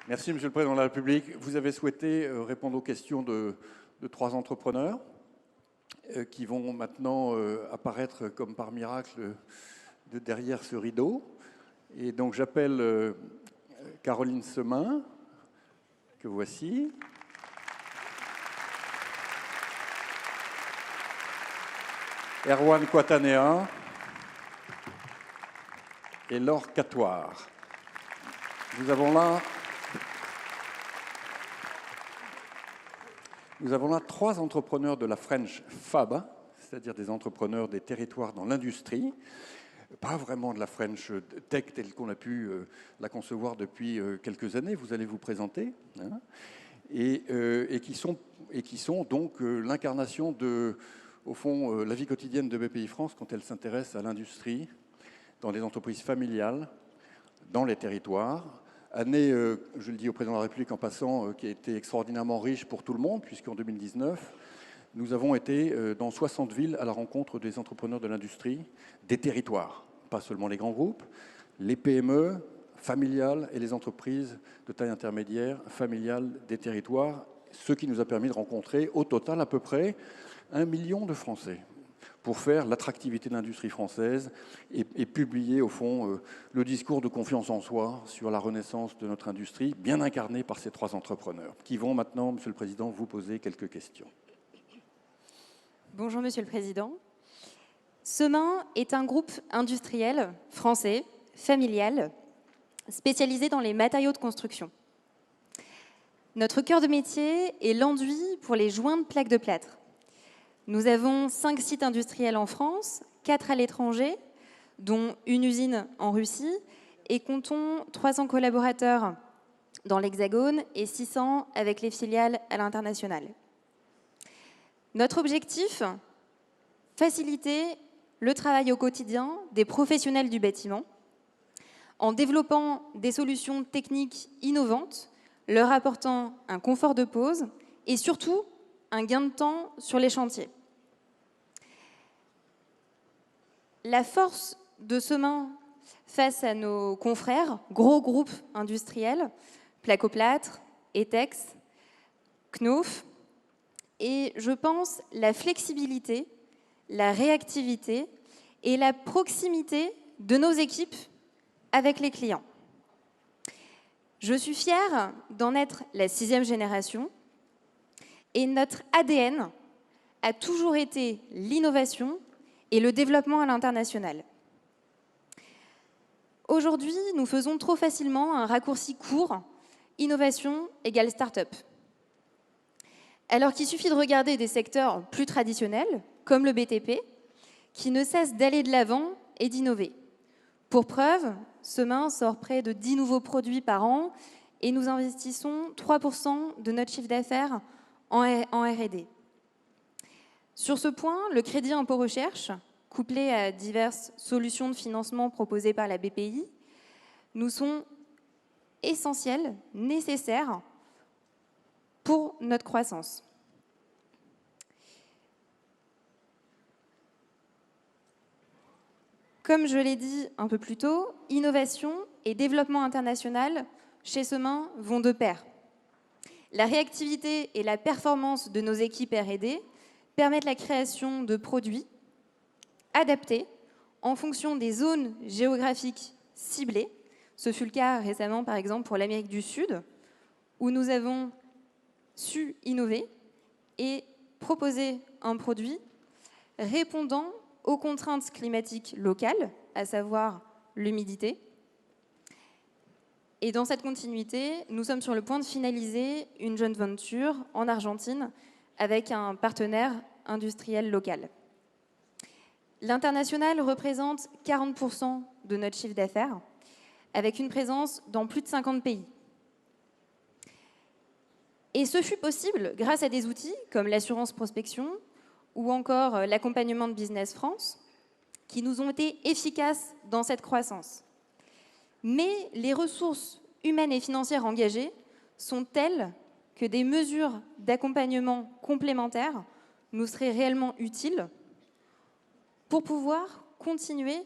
Merci, Monsieur le Président de la République. Vous avez souhaité répondre aux questions de 3 entrepreneurs qui vont maintenant apparaître comme par miracle de derrière ce rideau. Et donc j'appelle Caroline Semin, que voici. Erwan Kouatanea et Laure Catoire. Nous avons là 3 entrepreneurs de la French Fab, c'est-à-dire des entrepreneurs des territoires dans l'industrie, pas vraiment de la French Tech telle qu'on a pu la concevoir depuis quelques années. Vous allez vous présenter, hein, et qui sont donc l'incarnation de, au fond, la vie quotidienne de BPI France quand elle s'intéresse à l'industrie, dans des entreprises familiales, dans les territoires. Année, je le dis au Président de la République en passant, qui a été extraordinairement riche pour tout le monde, puisqu'en 2019, nous avons été dans 60 villes à la rencontre des entrepreneurs de l'industrie, des territoires, pas seulement les grands groupes, les PME familiales et les entreprises de taille intermédiaire familiales des territoires, ce qui nous a permis de rencontrer au total à peu près 1 million de Français, pour faire l'attractivité de l'industrie française et publier, au fond, le discours de confiance en soi sur la renaissance de notre industrie, bien incarné par ces 3 entrepreneurs, qui vont maintenant, Monsieur le Président, vous poser quelques questions. Bonjour, Monsieur le Président. Semin est un groupe industriel français, familial, spécialisé dans les matériaux de construction. Notre cœur de métier est l'enduit pour les joints de plaques de plâtre. Nous avons 5 sites industriels en France, 4 à l'étranger, dont une usine en Russie, et comptons 300 collaborateurs dans l'Hexagone et 600 avec les filiales à l'international. Notre objectif, faciliter le travail au quotidien des professionnels du bâtiment en développant des solutions techniques innovantes, leur apportant un confort de pose et surtout un gain de temps sur les chantiers. La force de Semin face à nos confrères, gros groupes industriels, Placoplâtre, Etex, Knauf, et je pense la flexibilité, la réactivité et la proximité de nos équipes avec les clients. Je suis fière d'en être la 6e génération et notre ADN a toujours été l'innovation et le développement à l'international. Aujourd'hui, nous faisons trop facilement un raccourci court, innovation égale start-up. Alors qu'il suffit de regarder des secteurs plus traditionnels, comme le BTP, qui ne cessent d'aller de l'avant et d'innover. Pour preuve, Semin sort près de 10 nouveaux produits par an et nous investissons 3% de notre chiffre d'affaires en R&D. Sur ce point, le crédit impôt recherche, couplé à diverses solutions de financement proposées par la BPI, nous sont essentiels, nécessaires pour notre croissance. Comme je l'ai dit un peu plus tôt, innovation et développement international chez Semin vont de pair. La réactivité et la performance de nos équipes R&D permettent la création de produits adaptés en fonction des zones géographiques ciblées. Ce fut le cas récemment, par exemple, pour l'Amérique du Sud, où nous avons su innover et proposer un produit répondant aux contraintes climatiques locales, à savoir l'humidité. Et dans cette continuité, nous sommes sur le point de finaliser une joint venture en Argentine avec un partenaire industriel local. L'international représente 40% de notre chiffre d'affaires, avec une présence dans plus de 50 pays. Et ce fut possible grâce à des outils comme l'assurance prospection ou encore l'accompagnement de Business France, qui nous ont été efficaces dans cette croissance. Mais les ressources humaines et financières engagées sont telles que des mesures d'accompagnement complémentaires nous seraient réellement utiles pour pouvoir continuer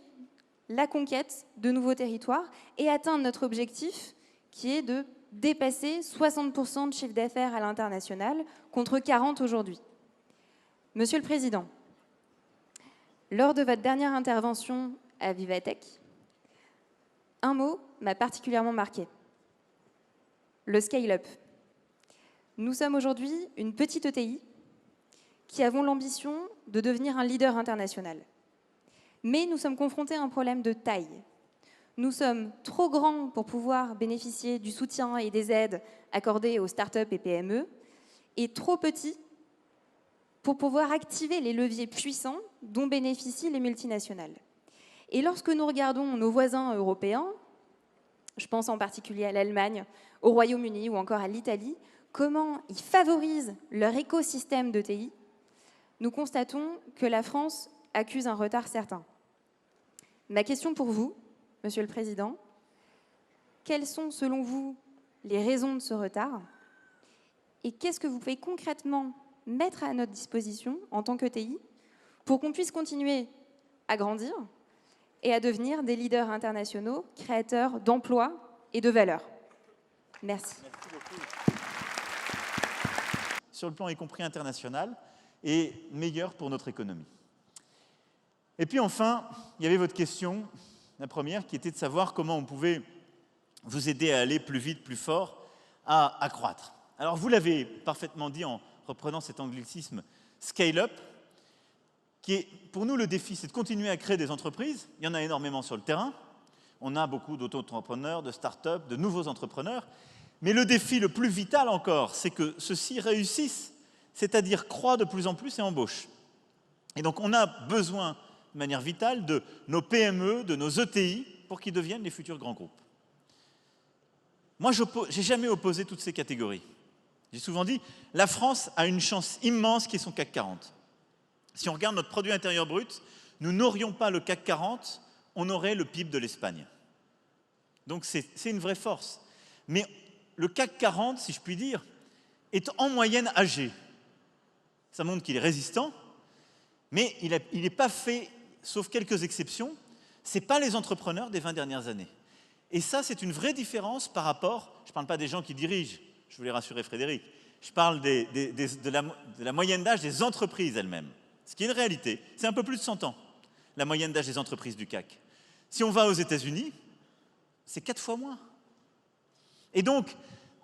la conquête de nouveaux territoires et atteindre notre objectif qui est de dépasser 60% de chiffre d'affaires à l'international, contre 40% aujourd'hui. Monsieur le Président, lors de votre dernière intervention à Vivatech, un mot m'a particulièrement marqué. Le scale-up. Nous sommes aujourd'hui une petite ETI qui avons l'ambition de devenir un leader international. Mais nous sommes confrontés à un problème de taille. Nous sommes trop grands pour pouvoir bénéficier du soutien et des aides accordées aux startups et PME, et trop petits pour pouvoir activer les leviers puissants dont bénéficient les multinationales. Et lorsque nous regardons nos voisins européens, je pense en particulier à l'Allemagne, au Royaume-Uni ou encore à l'Italie, comment ils favorisent leur écosystème d'ETI, nous constatons que la France accuse un retard certain. Ma question pour vous, Monsieur le Président, quelles sont selon vous les raisons de ce retard et qu'est-ce que vous pouvez concrètement mettre à notre disposition en tant qu'ETI pour qu'on puisse continuer à grandir et à devenir des leaders internationaux, créateurs d'emplois et de valeurs. Merci. Merci beaucoup. Sur le plan y compris international et meilleur pour notre économie. Et puis enfin, il y avait votre question, la première, qui était de savoir comment on pouvait vous aider à aller plus vite, plus fort, à croître. Alors vous l'avez parfaitement dit en reprenant cet anglicisme scale-up, qui est pour nous le défi, c'est de continuer à créer des entreprises. Il y en a énormément sur le terrain. On a beaucoup d'auto-entrepreneurs, de start-up, de nouveaux entrepreneurs. Mais le défi le plus vital encore, c'est que ceux-ci réussissent, c'est-à-dire croient de plus en plus et embauchent. Et donc on a besoin de manière vitale de nos PME, de nos ETI, pour qu'ils deviennent les futurs grands groupes. Moi, je n'ai jamais opposé toutes ces catégories. J'ai souvent dit, la France a une chance immense qui est son CAC 40. Si on regarde notre produit intérieur brut, nous n'aurions pas le CAC 40, on aurait le PIB de l'Espagne. Donc c'est une vraie force. Mais le CAC 40, si je puis dire, est en moyenne âgé. Ça montre qu'il est résistant, mais il n'est pas fait, sauf quelques exceptions, ce n'est pas les entrepreneurs des 20 dernières années. Et ça, c'est une vraie différence par rapport, je ne parle pas des gens qui dirigent, je voulais rassurer Frédéric, je parle de la moyenne d'âge des entreprises elles-mêmes. Ce qui est une réalité, c'est un peu plus de 100 ans, la moyenne d'âge des entreprises du CAC. Si on va aux États-Unis, c'est 4 fois moins. Et donc,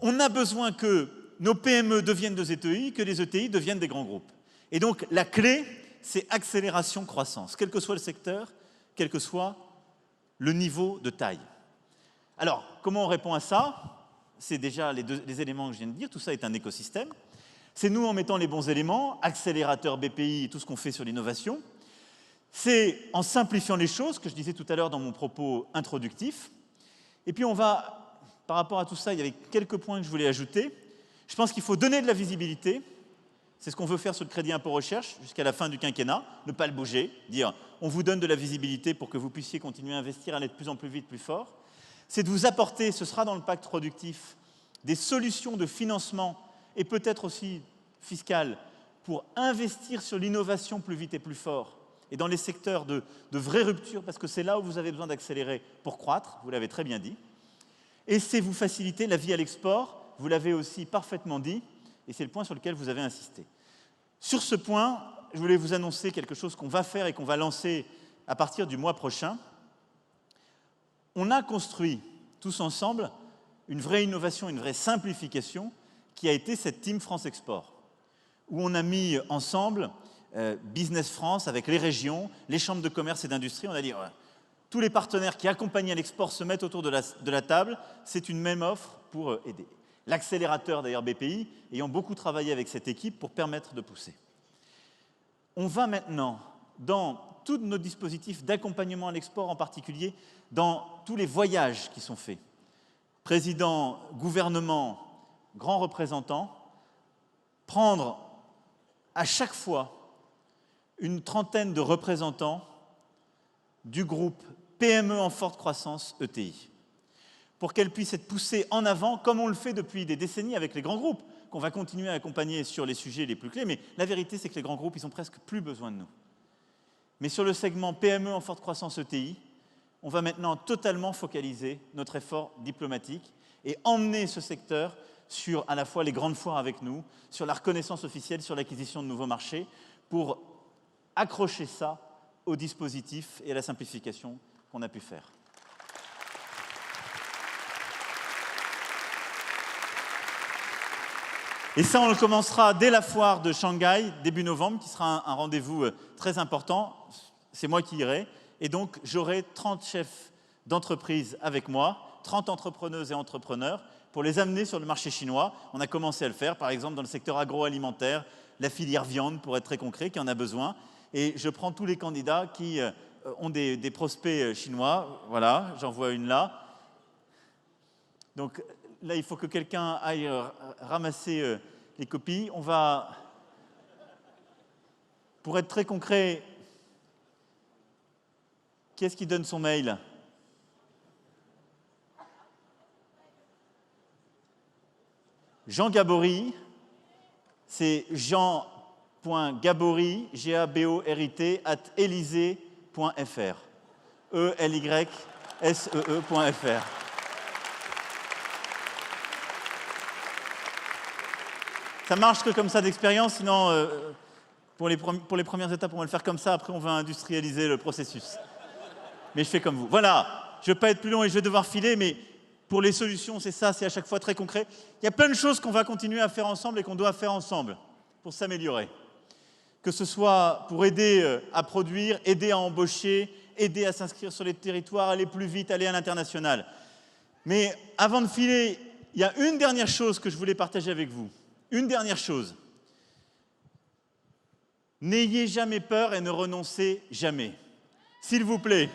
on a besoin que nos PME deviennent des ETI, que les ETI deviennent des grands groupes. Et donc, la clé, c'est accélération-croissance, quel que soit le secteur, quel que soit le niveau de taille. Alors, comment on répond à ça? C'est déjà les éléments que je viens de dire, tout ça est un écosystème. C'est nous en mettant les bons éléments, accélérateur BPI et tout ce qu'on fait sur l'innovation. C'est en simplifiant les choses, que je disais tout à l'heure dans mon propos introductif. Et puis on va, par rapport à tout ça, il y avait quelques points que je voulais ajouter. Je pense qu'il faut donner de la visibilité. C'est ce qu'on veut faire sur le crédit impôt recherche jusqu'à la fin du quinquennat, ne pas le bouger, dire on vous donne de la visibilité pour que vous puissiez continuer à investir, aller de plus en plus vite, plus fort. C'est de vous apporter, ce sera dans le pacte productif, des solutions de financement et peut-être aussi fiscales pour investir sur l'innovation plus vite et plus fort et dans les secteurs de vraie rupture, parce que c'est là où vous avez besoin d'accélérer pour croître, vous l'avez très bien dit. Et c'est vous faciliter la vie à l'export, vous l'avez aussi parfaitement dit, et c'est le point sur lequel vous avez insisté. Sur ce point, je voulais vous annoncer quelque chose qu'on va faire et qu'on va lancer à partir du mois prochain. On a construit tous ensemble une vraie innovation, une vraie simplification qui a été cette Team France Export, où on a mis ensemble Business France avec les régions, les chambres de commerce et d'industrie. On a dit tous les partenaires qui accompagnent à l'export se mettent autour de la table, c'est une même offre pour aider. L'accélérateur d'ailleurs BPI ayant beaucoup travaillé avec cette équipe pour permettre de pousser. On va maintenant dans tous nos dispositifs d'accompagnement à l'export, en particulier dans tous les voyages qui sont faits. Président, gouvernement, grands représentants, prendre à chaque fois une trentaine de représentants du groupe PME en forte croissance ETI, pour qu'elles puissent être poussées en avant, comme on le fait depuis des décennies avec les grands groupes, qu'on va continuer à accompagner sur les sujets les plus clés, mais la vérité, c'est que les grands groupes, ils ont presque plus besoin de nous. Mais sur le segment PME en forte croissance ETI, on va maintenant totalement focaliser notre effort diplomatique et emmener ce secteur sur à la fois les grandes foires avec nous, sur la reconnaissance officielle, sur l'acquisition de nouveaux marchés, pour accrocher ça au dispositif et à la simplification qu'on a pu faire. Et ça, on le commencera dès la foire de Shanghai, début novembre, qui sera un rendez-vous très important. C'est moi qui irai. Et donc, j'aurai 30 chefs d'entreprise avec moi, 30 entrepreneuses et entrepreneurs, pour les amener sur le marché chinois. On a commencé à le faire, par exemple, dans le secteur agroalimentaire, la filière viande, pour être très concret, qui en a besoin. Et je prends tous les candidats qui ont des prospects chinois. Voilà, j'en vois une là. Donc là, il faut que quelqu'un aille ramasser les copies. On va, pour être très concret, qui est-ce qui donne son mail ? Jean Gabory, c'est jean.gabory, G-A-B-O-R-I-T, @elysée.fr. E-L-Y-S-E-E.fr. Ça marche que comme ça d'expérience, sinon, pour les premières étapes, on va le faire comme ça, après on va industrialiser le processus. Mais je fais comme vous. Voilà, je ne vais pas être plus long et je vais devoir filer, mais pour les solutions, c'est ça, c'est à chaque fois très concret. Il y a plein de choses qu'on va continuer à faire ensemble et qu'on doit faire ensemble pour s'améliorer. Que ce soit pour aider à produire, aider à embaucher, aider à s'inscrire sur les territoires, aller plus vite, aller à l'international. Mais avant de filer, il y a une dernière chose que je voulais partager avec vous. Une dernière chose. N'ayez jamais peur et ne renoncez jamais. S'il vous plaît.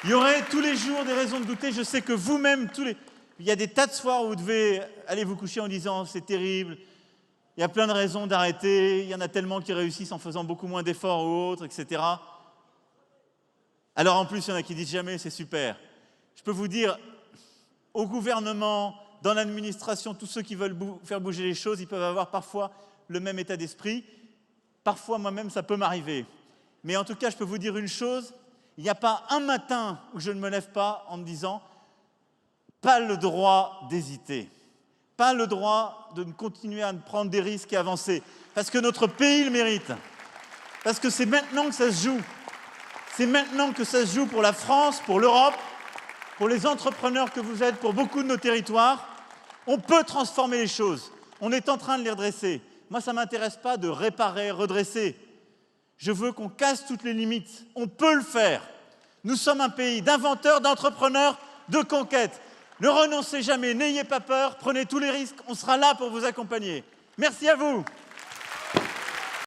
Il y aurait tous les jours des raisons de douter. Je sais que vous-même, il y a des tas de soirs où vous devez aller vous coucher en disant « c'est terrible ». Il y a plein de raisons d'arrêter. Il y en a tellement qui réussissent en faisant beaucoup moins d'efforts ou autres, etc. Alors en plus, il y en a qui disent « jamais, c'est super ». Je peux vous dire, au gouvernement, dans l'administration, tous ceux qui veulent faire bouger les choses, ils peuvent avoir parfois le même état d'esprit. Parfois, moi-même, ça peut m'arriver. Mais en tout cas, je peux vous dire une chose. Il n'y a pas un matin où je ne me lève pas en me disant « pas le droit d'hésiter, pas le droit de continuer à prendre des risques et avancer, parce que notre pays le mérite, parce que c'est maintenant que ça se joue. C'est maintenant que ça se joue pour la France, pour l'Europe, pour les entrepreneurs que vous êtes, pour beaucoup de nos territoires. On peut transformer les choses. On est en train de les redresser. Moi, ça ne m'intéresse pas de réparer, redresser. Je veux qu'on casse toutes les limites. On peut le faire. Nous sommes un pays d'inventeurs, d'entrepreneurs, de conquêtes. Ne renoncez jamais, n'ayez pas peur, prenez tous les risques. On sera là pour vous accompagner. Merci à vous.